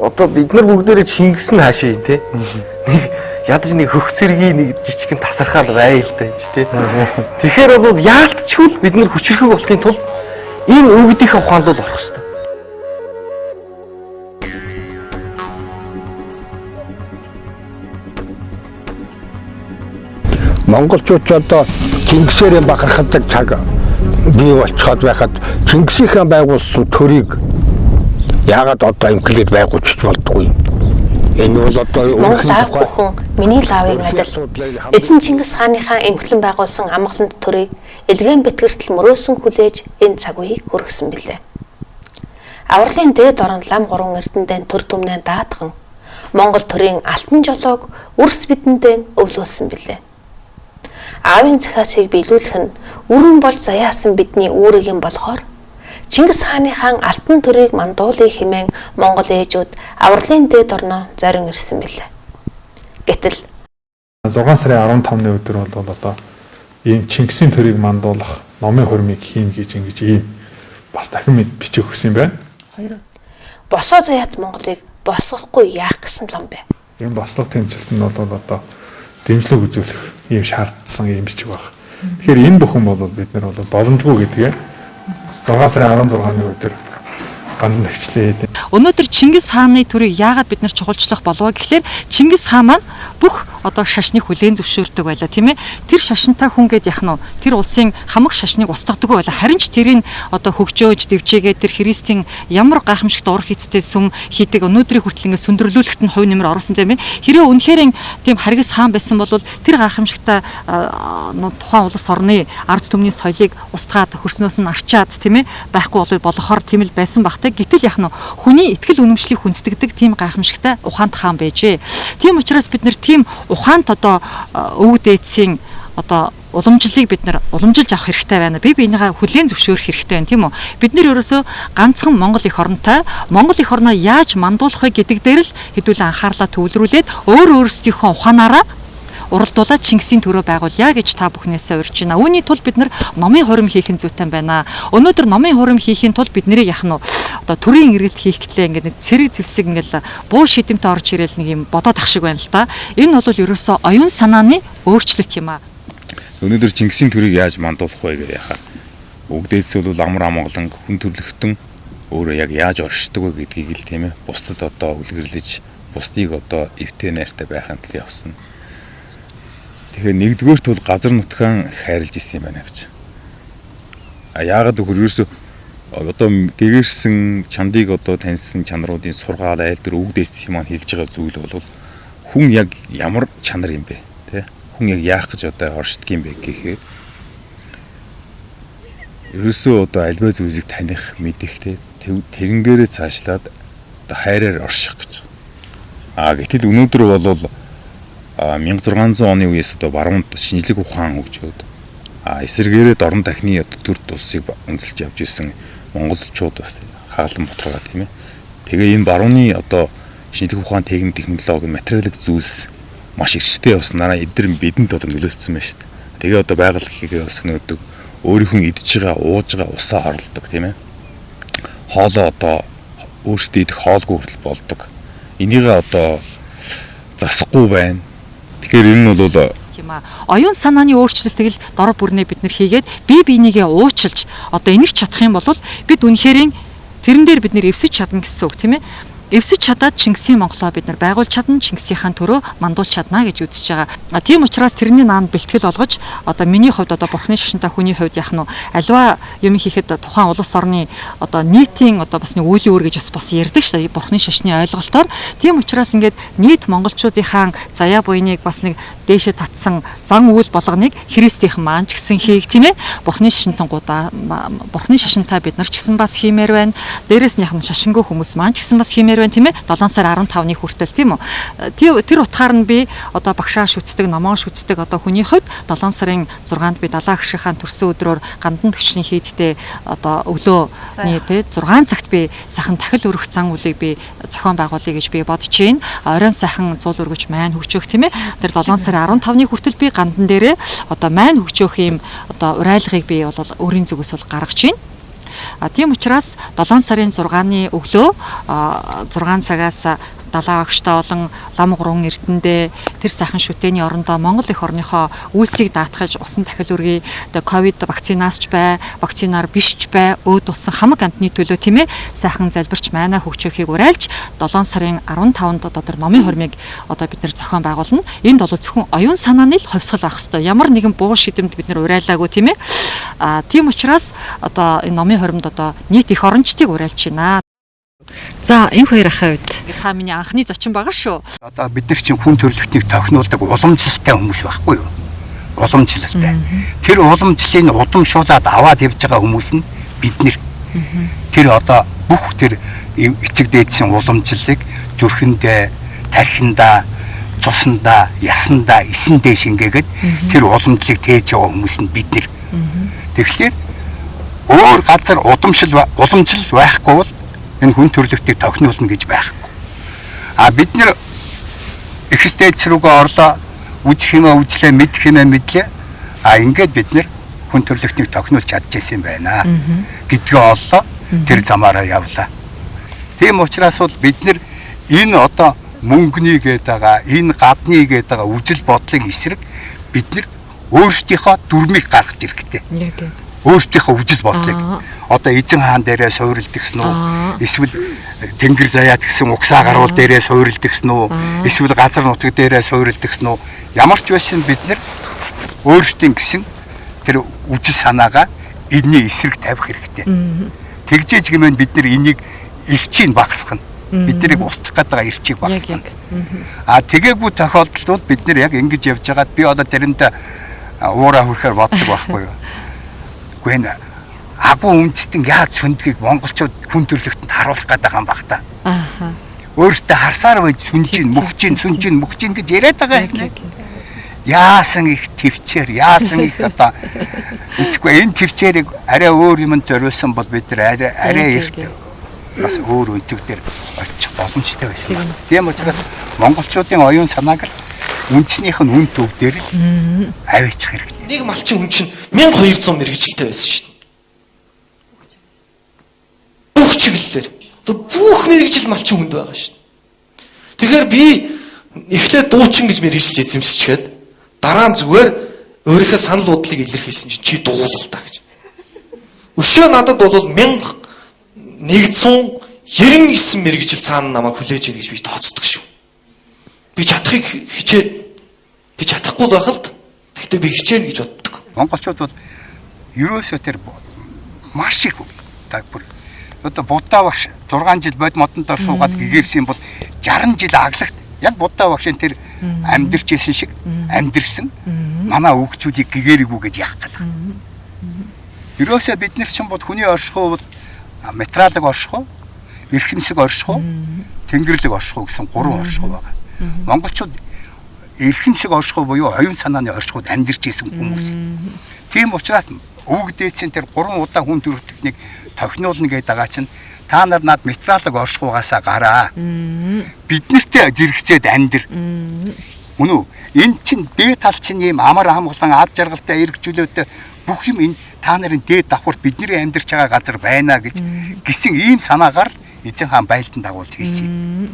одоо бид нар бүгдээрээ Чингис нь хаашаа юм те. Ядаж нэг хөх цэргийн нэг жижигхэн тасархаал байл та юм чи те. Тэгэхээр бол яалтчгүй бид нар хүчрхэг болохын тулд энэ өвгдийнхээ ухаанд бол орох хэрэгтэй. Монголчууд ч одоо Чингисээр бахархдаг цаг бий болчиход байхад Чингисийн байгуулсан төрийг яагаад одоо имклээд байгуулчих болдгүй юм. Энэ бол одоо Монгол аав бүхэн миний лавыг адил эзэн Чингис хааныхаа эмхлэн байгуулсан амгалан төрийг элгэн бэтгэртэл мөрөөсөн хүлээж энэ цаг үеийг хүргэсэн билээ. Авралын дээд орон лам гурван эрдэнэд төр түмнээ даатхан Монгол төрийн алтан жолоог үрс бидэндээ өвлүүлсэн билээ. Аавын цахаасыг биелүүлэх нь үрэн болж заяасан бидний үүрэг юм болохоор Чингис хааныхаа алтан төрийг мандуулъя хэмээн Монгол ээжүүд авралын дээд орноо зорин ирсэн билээ. Гэтэл 6 сарын 15-ны өдөр бол одоо ийм Чингисийн төрийг мандуулах номын хурмыг хийн гэж ингэж ийм бас дахин бичих өгсөн юм байна. Босоо заяат Монголыг босгохгүй яах гэсэн лам бэ? Энэ бослого тэмцэлт нь бол одоо дэмжлэг үзүүлэх ийм шаардсан юм бичиг баг. Тэгэхээр энэ бүхэн бол бид нар бол боломжгүй гэдгээ 6 сарын 16-ны өдөр гандан нэгчлээ. Өнөөдөр Чингис хааны төрийг яагаад бид нар чухалчлах болов гэхлээр Чингис хаан маань бүх одоо шашныг хүлээн зөвшөөрдөг байлаа тийм ээ. Тэр шашинтай хүн гэд яах нь тэр улсын хамаг шашныг устгадаг байлаа. Харин ч тэрийг одоо хөгжөөж дэвжээгээд тэр христийн ямар гайхамшигт ур хийцтэй сүм хийдэг өнөөдрийг хүртэл ингэ сүндрэлүүлэхэд нь хувь нэмэр оруулсан тийм ээ. Хэрэв үнэхээр тийм харгас хаан байсан бол тэр гайхамшигтай тухайн улс орны ард түмний соёлыг устгаад хөрснөөс нь арчаад тийм ээ байхгүй болохоор тийм л байсан багтай. Гэтэл яах нь хүний итгэл үнэмшлийг хүндэтгдэг тийм гайхамшигтай ухаант хаан байжээ. Тийм учраас бид нэр тийм ухаант одоо өвөг дээдсийн одоо уламжлалыг бид нар уламжилж авах хэрэгтэй байна. Би биенийгээ хүлээн зөвшөөрөх хэрэгтэй байна тийм үү? Бид нэр ерөөсөө ганцхан Монгол их оронтой Монгол их орноо яаж мандуулах вэ гэдэг дээр л хэдүүлэн анхаарлаа төвлөрүүлээд өөрсдийнхөө ухаанаараа уралдуулаад Чингисийн төрөө байгуулъя гэж та бүхнээсээ урьж байна. Үүний тулд бид нар номын хурим хийх нь зүйтэй байна. Өнөөдөр номын хурим хийхийн тулд бид нэрийг яах нь одоо төрийн эргэлт хийх гэтлээ ингээд цэрэг зэвсэг ингээд буу шидэмтэй орж ирэл нэг юм бодоод ах шиг байна л да. Энэ бол ерөөсөө оюун санааны өөрчлөлт юм аа. Өнөөдөр Чингисийн төрийг яаж мандуулах вэ гэж яхаа. Өгдөөс бол амар амгалан хүн төрлөختөн өөрөө яг яаж оршдог вэ гэдгийг л тийм ээ. Бусдад одоо үлгэрлэж бусдыг одоо эвтэй найртай байхын тулд явсан. Тэгэхээр нэгдүгээрт бол газар нутгаан хайрлж исэн юм байна гэж. Яагаад гэвэл ерөөсөө одоо гэгэрсэн чандыг одоо таньсан чанаруудын сургаал айл дээр өгдөөц юм хэлж байгаа зүйл бол хүн яг ямар чанар юм бэ тий? Хүн яг яах гэж одоо оршдог юм бэ гэхээр ерөөсөө одоо альва зүйлийг таних мэдэх тий тэрэнгээрээ цаашлаад одоо хайраар орших гэж. Гэтэл өнөөдөр бол 1600 оны үеэс одоо баруунд шинжлэх ухаан хөгжөөд эсэргээрээ дорн дахны төр тусыг үнэлж явж исэн монголчууд бас хаалан бутрагаа тийм ээ. Тэгээ энэ барууны одоо шинжлэх ухаан техник технологи материалын зүйлс маш эрчтэй явснараа эдгээр бидэнд одоо нөлөөлсөн байна шүү дээ. Тэгээ одоо байгаль гэхээ бас нөгөөдөг өөрийнхөө идж байгаа ууж байгаа усаа хорлдог тийм ээ. Хоолоо одоо өөрсдөө идэх хоолгүй хүртэл болдог. Энийгээ одоо засахгүй байна. Тэгэхээр энэ нь бол тийм аа. Оюун санааны өөрчлөлтийг л дор бүрнээ бид нэр хийгээд бие биенийгээ уучлж одоо энийх чадах юм бол бид үнэхээр тэрэн дээр бид нэр эвсэж чадна гэсэн үг тийм ээ. Эвсэж чадаад Чингисийн Монголоо бид нар байгуулж чадна, Чингисийн төрөө мандуулж чадна гэж үзэж байгаа. Тийм учраас тэрний наанд бэлтгэл олгож одоо миний хувьд одоо бурхны шашинтай хүний хувьд яах нь альва юм хийхэд тухайн улс орны одоо нийтийн одоо бас нэг үйл өөр гэж бас ярьдаг шээ бурхны шашны ойлголтоор. Тийм учраас ингээд нийт монголчуудынхаа заяа буйныг бас нэг дээшээ татсан зан үйл болгоныг христийнхэн маань ч гэсэн хийх тийм ээ. Бурхны шашинтангуудаа бурхны шашинтай бид нар ч гэсэн бас хиймээр байна. Дээрээс нь яг шашингүй хүмүүс маань ч гэсэн бас хиймээр байна тийм ээ. 7 сар 15-ны хүртэл тийм үү. Тэр утгаар нь би одоо багшаа шүтдэг, номоо шүтдэг одоо хүний хувьд 7 сарын 6-нд би далаа гшийнхаа төрсөн өдрөөр гандан төвчлийн хийдтэй одоо өглөөний тий 6 цагт би сайхан тахил өргөх зан үлийг би зохион байгуулъя гэж би бодож байна. Оройн сайхан зул өргөж маань хөгжөөх тийм ээ. Тэр 7 сарын 15-ны хүртэл би гандан дээрээ одоо маань хөгжөөх юм одоо урайлгыг би бол өөрийн зүгээс бол гаргаж байна. Тийм учраас 7 сарын 6-ны өглөө 6 цагаас далаа огштой болон лам гурван эрдэндээ тэр сайхан шүтээний орондоо Монгол эх орныхоо үйлсийг даатгаж усан дахил үргээ ковид вакцинаас ч бай, вакцинаар биш ч бай, өөд болсон хамаг амтны төлөө тийм ээ сайхан залбирч майна хөгжөөхийг уриалж 7 сарын 15-нд одоо тэр номын хормыг одоо бид нэр зохион байгуулна. Энд бол зөвхөн оюун санааны л хувьсгал авах хэрэгтэй. Ямар нэгэн буу шидэмд бид нэр уриалаагүй тийм ээ. Тийм учраас одоо энэ номын хоримд одоо нийт их орончдыг уриалж байна. За энэ хоёр ахаа үед та миний анхны зочин байгаа шүү. Одоо бид нар чинь хүн төрөлхтнийг тохинулдаг уламжлалтай хүмүүс байхгүй юу? Уламжлалтай. Тэр уламжлалыг удамшуулаад аваад явж байгаа хүмүүс нь бид нэр. Тэр одоо бүх тэр эцэг дээдсийн уламжлалыг зүрхэндээ, тархиндаа, цуснда, ясандаа, эсэндээ шингээгээд тэр уламжлалыг тээж байгаа хүмүүс нь бид нэр. Тэгэхээр өөр газар уламжлал байхгүй бол энэ хүн төрөлхтнийг тохинулна гэж байхгүй. Бид нэр их стэйц рүүгээ орлоо, үзэх юмаа үзлээ, мэдэх юмаа мэдлээ. Ингээд бид нэр хүн төрөлхтнийг тохинулж чадчихсан юм байна гэдгээ оллоо. Тэр замаараа явлаа. Тийм учраас бол бид нэр энэ одоо мөнгөний гэдэг, энэ гадны гэдэг үжил бодлын эсрэг бид нэр өөрсдийнхөө дүрмийг гаргаж ирэхтэй. Өөртөөхөө үжил бодлыг одоо эзэн хаан дээрээ суурилдагсан уу, эсвэл тэнгэр заяат гэсэн угсаа гаруул дээрээ суурилдагсан уу, эсвэл газар нутаг дээрээ суурилдагсан уу, ямар ч байсан бид нэр өөрсдийн гэсэн тэр үжил санаагаа энэний эсрэг тавих хэрэгтэй. Тэгжээж гэмээр бид нэр энийг эрчийг багасгах нь, биднийг устгах гэдэг эрчийг багасгах нь. Тэгээгүй тохиолдолд бол бид нэр яг ингэж явж байгаад би одоо заримдаа уураа хүрхээр боддог байхгүй юу? Агуу үндэстэн яаж сүндгийг монголчууд хүн төрөлхтөнд харуулах гэдэг юм баг та. Өөртөө харсаар байж сүнжин, мөхжин гэж яриад байгаа юм. Яасан их төвчээр, яасан их одоо үтгэхгүй энэ төвчээрийг арай өөр юмд зориулсан бол бид нар арай их бас өөр өнтөгдөр очих боломжтой байсан байна. Тийм учраас монголчуудын оюун санааг л үндснийх нь үн төв дээр л аваачих хэрэгтэй. Нэг малчин хүн чинь 1200 мэрэгжилтэй байсан шүү дээ. Бүх чиглэлээр. Бүх мэрэгжил малчин хүнд байгаа шүү дээ. Тэгэхээр би эхлээд дуучин гэж мэрэгжилж эзэмсчихэд дараа нь зүгээр өөрийнхөө санал бодлыг илэрхийлсэн чинь чи дуулал та гэж. Өшөө надад бол 1199 мэрэгжил цаана намайг хүлээж ийн гэж би тооцдог шүү. Би чадахыг хичээд би чадахгүй байх л гэхдээ би хичээнэ гэж боддог. Монголчууд бол ерөөсөө тэр маш их бүр одоо Будда багш 6 жил бод модонд орсуугаад гэгэрсэн бол 60 жил аглагт яг Будда багшийн тэр амьдэрч исэн шиг амьдэрсэн манай өгчүүдийг гэгэрэгүү гэж яах гэдэг. Ерөөсөө бид нар чинь бол хүний оршихуй бол материалыг оршихуй, эрхэмсэг оршихуй, тэнгэрлэг оршихуй гэсэн 3 оршихуй байгаа. Монголчууд эрхэмсэг оршихуй буюу оюун санааны оршихуйд амьдэрч исэн хүмүүс. Тийм учраас өвгдээцэн тэр 3 удаа хүн төрөлхтнийг тохинулна гэдэг байгаа чинь та нар над материалыг оршихуйгаасаа гараа. Бид нартэй зэрэгцээд амьдр. Мөн үү? Энэ чинь дээд тал чинь ийм амар хамглан ад жаргалтай эргжүүлээд бүх юм энэ та нарын дээд давхурт бидний амьдарч байгаа газар байна гэж гисэн ийм санаагаар эзэн хаан байлдан дагуулж хийсэн.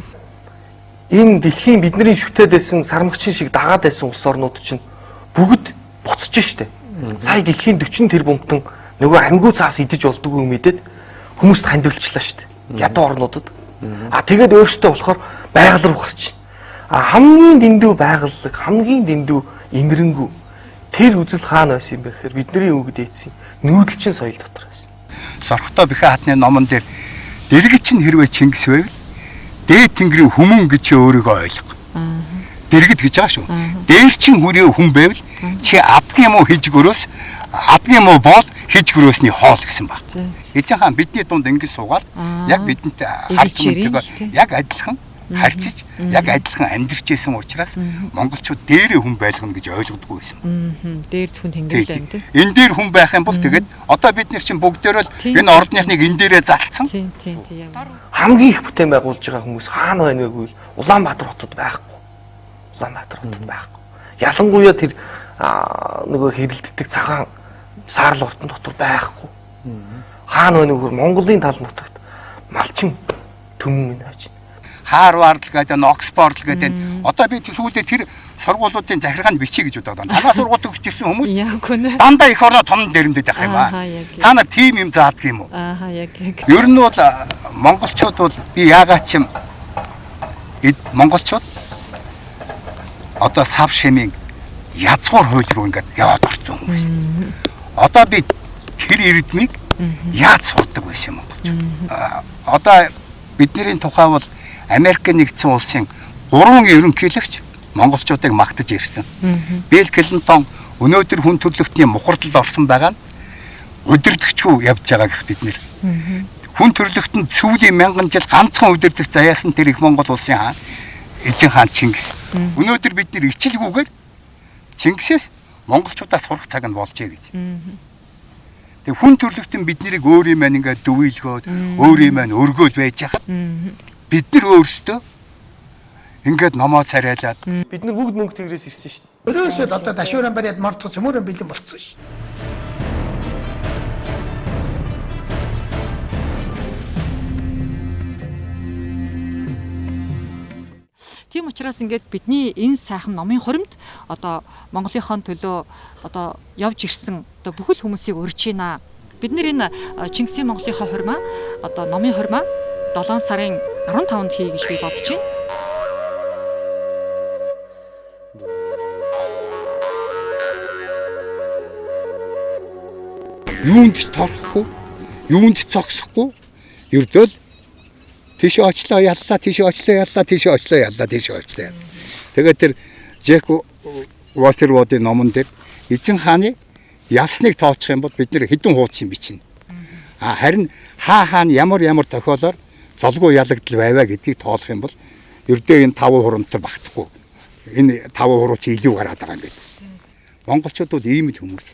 Энэ дэлхийн бидний шүтээд байсан сармагчин шиг дагаад байсан улс орнууд чинь бүгд буцаж штэ. Сая дэлхийн 40 тэрбумтан нөгөө амьгуу цаас идэж болдгоо мэдээд хүмүүст хандивлчлаа штэ. Ядуу орнуудад. Тэгээд өөртөө болохоор байгаль руу гарч. Хамгийн дэндүү байгальлаг, хамгийн дэндүү имэрэнгүү тэр үзэл хаана байсан юм бэ гэхээр бидний өвгд ийцэн нүүдэлчин соёл дотор байсан. Сорхтой бэхэ хатны номон дээр дэрэгч нь хэрвээ Чингис байвал дээд тэнгэрийн хүмүүн гэж өөрийгөө ойлго. Дэрэгд гэж байгаа шүү. Дээр чин хүрээ хүн байвал чи адгийн юм уу хижгөрөөс адгийн юм уу бол хижгөрөөсний хоол гэсэн баг. Эзэн хаан бидний дунд ингэж суугаад яг бидэнтэй харт хүнтэйгээ яг адилхан харьцаж яг адилхан амьдарч исэн учраас монголчууд дээрээ хүн байлгана гэж ойлгодгүй байсан. Дээр зөвхөн тэнгэрлээ юм тий. Энэ дээр хүн байх юм бол тэгээд одоо бид нар чинь бүгдээрээ энэ ордныхныг энэ дээрээ залцсан. Тийм яг. Хамгийн их бүтээн байгуулж байгаа хүмүүс хаана байна вэ гэвэл Улаанбаатар хотод байхгүй. Улаанбаатар хотод байхгүй. Ялангуяа тэр нөгөө хэрэлддэг цагаан саарл ортон дотор байхгүй. хаана байна вэ? Монголын тал нутагт малчин төмөн минь хааж. Харвард гэдэг нь Оксфорд гэдэг нь одоо би сүүлдээ тэр сургуулиудын захиргаанд бичиж гэж бодоод байна. Танаа сургуульд өгч ирсэн хүмүүс дандаа их орно томн дээрэмдэд байх юм аа. Та нар тим юм заадаг юм уу? Аа яг. Ер нь бол монголчууд бол би яагаад ч юм монголчууд одоо сав шимийн язгуур хууль руу ингээд яваад орсон хүмүүс. Одоо би тэр эрдмийг яаж сурдаг байсан монголчууд. Одоо бидний тухай бол Америк нэгдсэн улсын 3 ерөнхийлөгч монголчуудыг магтаж ирсэн. Билл Клинтон өнөөдөр хүн төрөлхтний мухардалд орсон байгаа нь удирдахчгүй явж байгаа гэх бид нэр. Хүн төрөлхтөнд сүүлийн 1000 жил ганцхан удирдах заяасан тэр их Монгол улсын хаан эзэн хаан Чингис. Өнөөдөр бид нэр ичилгүйгээр Чингисээс монголчуудаас сурах цаг нь болжээ гэж. Тэг хүн төрөлхтөн бид нарыг өөрийн маань ингээд дүвийлгөөд өөрийн маань өргөөл байж хахад бид нар өөрсдөө ингээд номоо царайлаад Бид нар бүгд мөнгө тэгрээс ирсэн шүү дээ. Өрөөсөд одоо дашууран бариад мартах цөмөрөн бэлэн болцсон шүү. Тийм учраас ингээд бидний энэ сайхан номын хуримд одоо Монголынхон төлөө одоо явж ирсэн одоо бүхэл хүмүүсийг урьж байна. Бид нэр энэ Чингисийн Монголынхоо хурмаа одоо номын хурмаа 7 сарын 15-нд хий гэж би бодож байна. юунд ч торхгүй, юунд ч зогсохгүй ердөө тийш очлоо яллаа, тийш очлоо яллаа, тийш очлоо яллаа, тийш очлоо. Тэгээд тэр Джек Уолтервудын номон дээр эзэн хааны ялсныг тооцох юм бол бид нэр хэдэн хуудсан бичнэ. Харин хаан ямар тохиолоор золгүй ялагдал байваа гэдгийг тоолох юм бол ердөө энэ 5 хурамтар багтахгүй. Энэ 5 хуруу чи илүү гараад байгаа юм гэдэг. Монголчууд бол ийм л хүмүүс.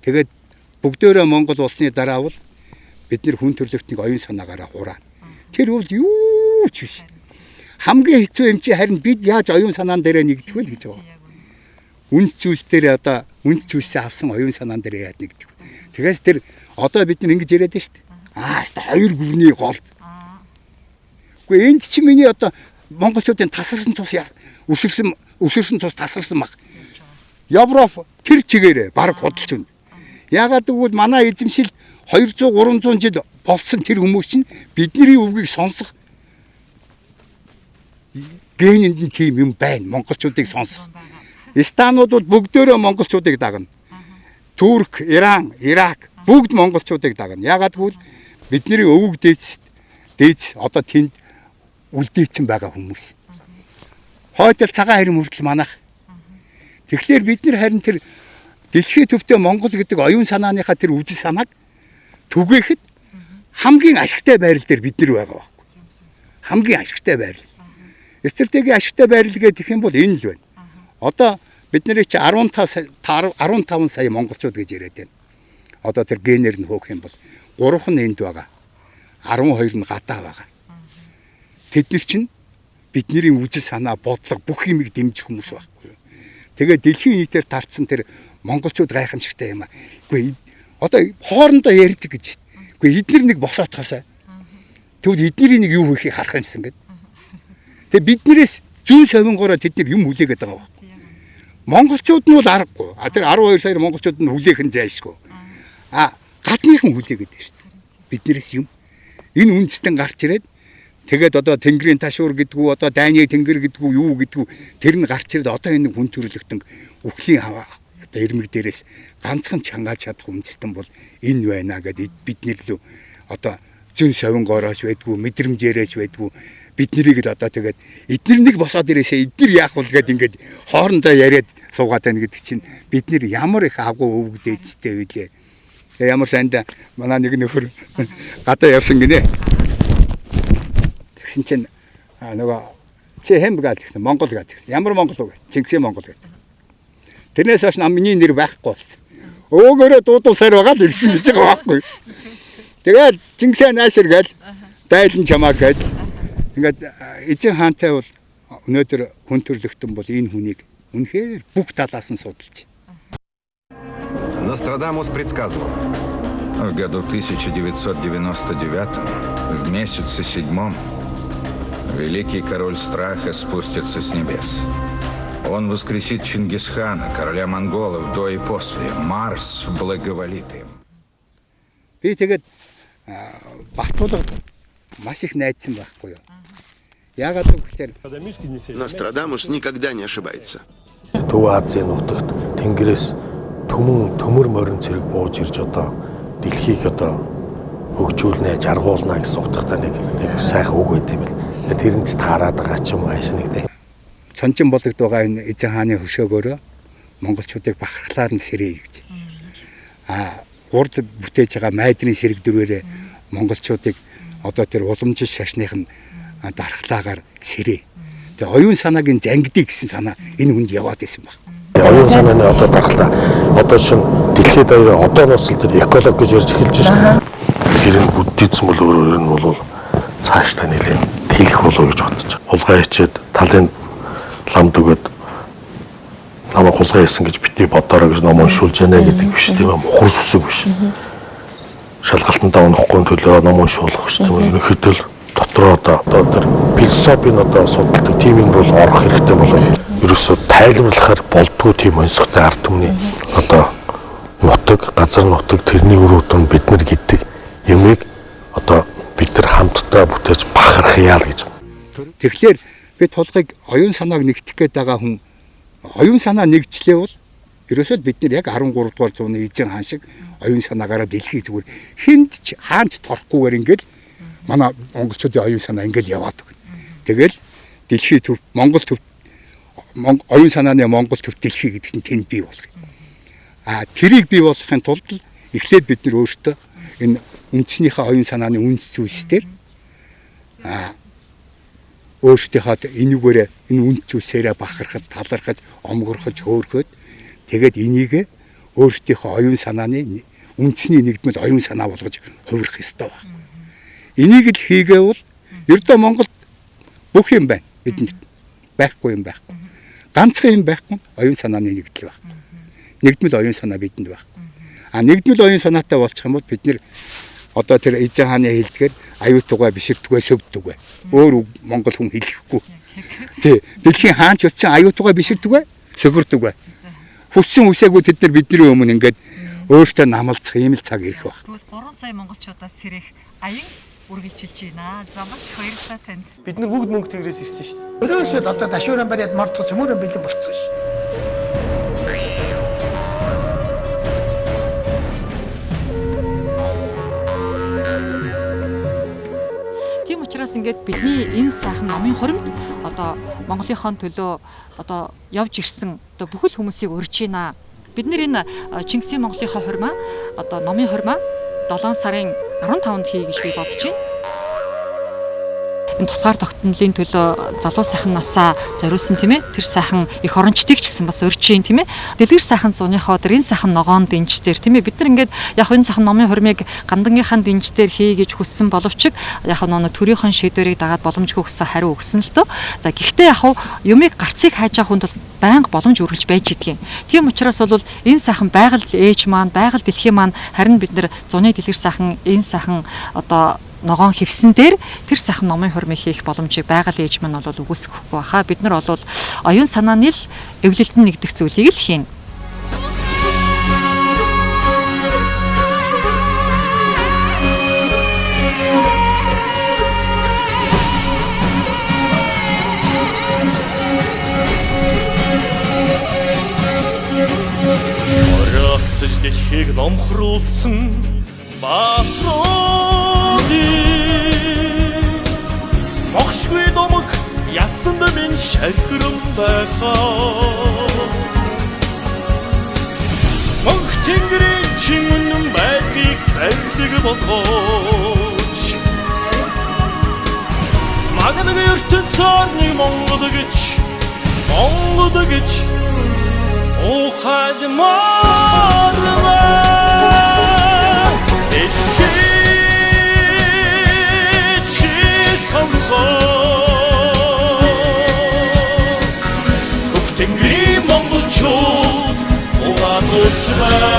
Тэгээд бүгдөө Монгол улсны дараа бол бид нэр хүн төрөлхтнийг оюун санаагаараа хураа. Тэр бол юу ч биш. Хамгийн хэцүү юм чи харин бид яаж оюун санаан дээрээ нэгдэх вэ гэж байгаа. Үнд зүйлс дээр одоо үнд зүйлсээ авсан оюун санаан дээр яад нэгдэх. Тэгээс тэр одоо бид нар ингэж яриад байна шүү дээ. Хоёр гүрний гол. Гэхдээ энд чи миний одоо монголчуудын тасарсан цус өсөрсөн цус тасарсан баг. Европ тэр чигээрээ баг худалч байна. Яагаад гэвэл манай эзэмшил 200 300 жил болсон тэр хүмүүс чинь бидний үгийг сонсох генэнд нь тийм юм байна. Монголчуудыг сонсох. Станууд бол бүгдөө монголчуудыг дагна. Турк, Иран, Ирак бүгд монголчуудыг дагна. Яагаад гэвэл бидний өвөг дээж одоо тэнд үлдээсэн байгаа хүмүүс. Хойдол цагаан харин хүртэл манайх. Тэгэхээр бид нар харин тэр дэлхийн төвтэй Монгол гэдэг оюун санааныхаа тэр үжил санааг түгээхэд хамгийн ашигтай байрал дээр бид нар байгаа байхгүй. Хамгийн ашигтай байрал. Стратегийн ашигтай байрал гэх юм бол энэ л байна. Одоо бид нарыг чи 15 сая монголчууд гэж яриад байна. Одоо тэр генээр нь хөөх юм бол 3 нь энд байгаа. 12 нь гадаа байгаа. Тэд нар чинь бидний үжил санаа, бодлого бүх юмыг дэмжих хүмүүс байхгүй юу. Тэгээд дэлхийн нийтээр тарцсан тэр монголчууд гайхамшигтай юм аа. Үгүй одоо хоорондоо ярьдаг гэж. Үгүй эдгээр нэг босоотхоосаа. Тэгвэл эдний нэг юу хийхийг харах юмсан гэдэг. Тэгээд биднээс зүүн совингороо тэд нар юм хүлээгээд байгаа ба. Монголчууд нь бол аргагүй. Тэр 12 сая монголчууд нь хүлээх нь зайлшгүй. Гадныхан хүлээгээд байна шүү дээ. Биднээс юм. Энэ үндэстэн гарч ирээд тэгээд одоо тэнгэрийн ташуур гэдгүү одоо дайны тэнгэр гэдгүү юу гэдгүү тэр нь гарч ирээд одоо энэ хүн төрөлхтөн үхлийн хаваа одоо ирмэг дээрээс ганцхан чангааж чадах үндэстэн бол энэ байна гэдэг бид нэрлүү одоо зүүн совингоороос байдгүй мэдрэмжээрээс байдгүй бид нарыг л одоо тэгээд эдгээр нэг босоод ирээсээ эдгээр яах вэ гэдэг ингээд хоорондоо яриад суугаад байна гэдэг чинь бид нэр ямар их агуу өвгдээдтэй вэ. Ямар сайнд манай нэг нөхөр гадаа явсан гинэ. Тэгсэн чинь нөгөө чи хэм гад гэсэн Монгол гад гэсэн. Ямар Монгол вэ? Чингисийн Монгол гэдэг. Тэрнээс хойш миний нэр байхгүй болсон. Өөгөөрөө дуудуулсаар байгаа л ирсэн гэж байгаа байхгүй. Тэгээд Чингисээ наашир гал дайлан чамаа гал. Ингээд эзэн хаантай бол өнөөдөр хүн төрлөختөн бол энэ хүнийг үнэхээр бүх талаас нь судалж. Нострадамус предсказывал: В году 1999, в месяце 7, великий король страха спустится с небес. Он воскресит Чингисхана, короля монголов, до и после. Марс благоволит им. Би тэгээд Баттуулга маш их найдсан байхгүй юу. Яагаад гэвэл Нострадамус никогда не ошибается. Төв Азийн нутагт Тэнгэрээс төмөр морин цэрэг бууж ирж одоо дэлхийг одоо хөгжүүлнэ, жаргуулна гэсэн утгатай нэг сайхан үг байт юм бэл. Тэр нь ч таарад байгаа ч юм ааш нэг дээ. Сонжин болгоод байгаа энэ эзэн хааны хөшөөгөөрөө монголчуудыг бахархлаар нь сэрээ гэж. Урд бүтээж байгаа майдрын сэрэг дөрвээрээ монголчуудыг одоо тэр уламжил шашных нь дархлаагаар сэрээ. Тэгээ оюун санаагийн зангидыг гэсэн санаа энэ хүнд яваад исэн баг. Оюун санааны одоо дархлаа одоо шин дэлхийд одооноос л тэр экологи гэж ярьж эхэлж байна. Тэр нь буддизм бол өөрөөр нь бол цаашдаа нэлээд тэлэх болов гэж бодож байна. Хулгай хийчихэд талын ламд өгöd намайг хулгай хийсэн гэж битгий бодороо гэж ном уншуулж байна гэдэг биш тийм юм. Ухар сүсэг биш. Шалгалтандаа унахгүй төлөө ном уншуулах биш тийм юм. Ерөнхийдөө дотроо одоо тэр философийн одоо судалдаг тийм юм бол орох хэрэгтэй болоод ерөөсөө тайлбарлахаар болдгоо тийм онцгой ард түмний одоо нутаг, газар нутаг тэрний өрөөдөн бид нар гэдэг юмыг одоо бид нар хамтдаа бүтээж бахархъя л гэж. Тэгэхээр бид тулгыг оюун санааг нэгтгэх гээд байгаа хүн оюун санаа нэгжлээ бол ерөөсөө бид нар яг 13 дугаар зууны эзэн хаан шиг оюун санаагаараа дэлхийг зүгээр хүнд ч хаанч торохгүйгээр ингээл манай монголчуудын оюун санаа ингээл яваад байна. Тэгэл дэлхий төв Монгол төв оюун санааны Монгол төв дэлхий гэдгсэн тэнд бий болох. Тэрийг бий болгохын тулд эхлээд бид нар өөртөө энэ үндснийхээ оюун санааны үндэс зүйлсээр өөртөөхөө энүүгээрээ энэ үндэс зүйлсээрээ бахархад, талархаж, омгорхож, хөөрхөд тэгээд энийг өөртөөхөө оюун санааны үндэсний нэгдмэл оюун санаа болгож хувирах ёстой байна. Энийг л хийгээвэл ердөө Монголд бүх юм байна. Бидэнд байхгүй юм байхгүй. Ганцхан юм байхгүй. Оюун санааны нэгдэл байхгүй. Нэгдмэл оюун санаа бидэнд байхгүй. Нэгдмэл оюун санаатай болчих юм бол бид нэр одоо тэр эзэн хааны хэлдгээр аюутугай биширдггүй сөвддөггүй. Өөр монгол хүн хэлэхгүй. Тий. Дэлхийн хаан ч утсан аюутугай биширдггүй сөхөрдөггүй. Хүссэн үсээгүй тэд нар бидний өмнө ингээд өөртөө намалцах ийм л цаг ирэх баг. Тэгвэл 3 сая монголчуудаас сэрэх аян үргэлжилж байна. За маш их баярлалаа танд. Бид нар бүгд мөнгө тэнгэрээс ирсэн шүү дээ. Өрөөсөө одоо дашууран бариад мордгоц мөрөн бэлэн болцсон ш. Тийм учраас ингээд бидний энэ сайхан номын хуримд одоо Монголынхон төлөө одоо явж ирсэн одоо бүхэл хүмүүсийг урьж байна. Бид нэр энэ Чингисийн Монголынхоо хурмаа одоо номын хурмаа 7 сарын 15-нд хий гэж би бодож байна. Энэ тусгаар тогтнолын төлөө залуу сайхан насаа зориулсан тийм ээ. Тэр сайхан их орончдыг ч гэсэн бас урьж юм тийм ээ. Дэлгэр сайхан зуныхоо тэр энэ сайхан ногоон дэнжтэр тийм ээ. Бид нар ингээд яг энэ сайхан номын хурмыг гандангийнхаа дэнжтэр хий гэж хүссэн боловч яг нөө төрийнхэн шийдвэрийг дагаад боломжгүй өгсөн хариу өгсөн л тоо. За гэхдээ яг юмыг гарцыг хайж авах хүнд бол байнга боломж үргэлж байж идэгэн. Тийм учраас бол энэ сайхан байгаль ээж маань, байгаль дэлхийн маань харин бид нар зуны дэлгэр сайхан энэ сайхан одоо ногоон хевсэн дээр тэр сайхан номын хурмыг хийх боломжийг байгаль ээж маань бол үгүйсэхгүй баха. Бид нар бол оюун санааны л эвлэлтэнд нэгдэх зүйлийг л хийн. Орогсож дэлхийг номхруулсан Могшгүй номог ясанд минь шалхрам байхаа Монг тэнгэрийн чингэн байдгийг зарлиг болгооч Магнаг ертөнц орны Монгол гэж ухаж марваа Тэнгэрийн монголчууд угаан үлсвэ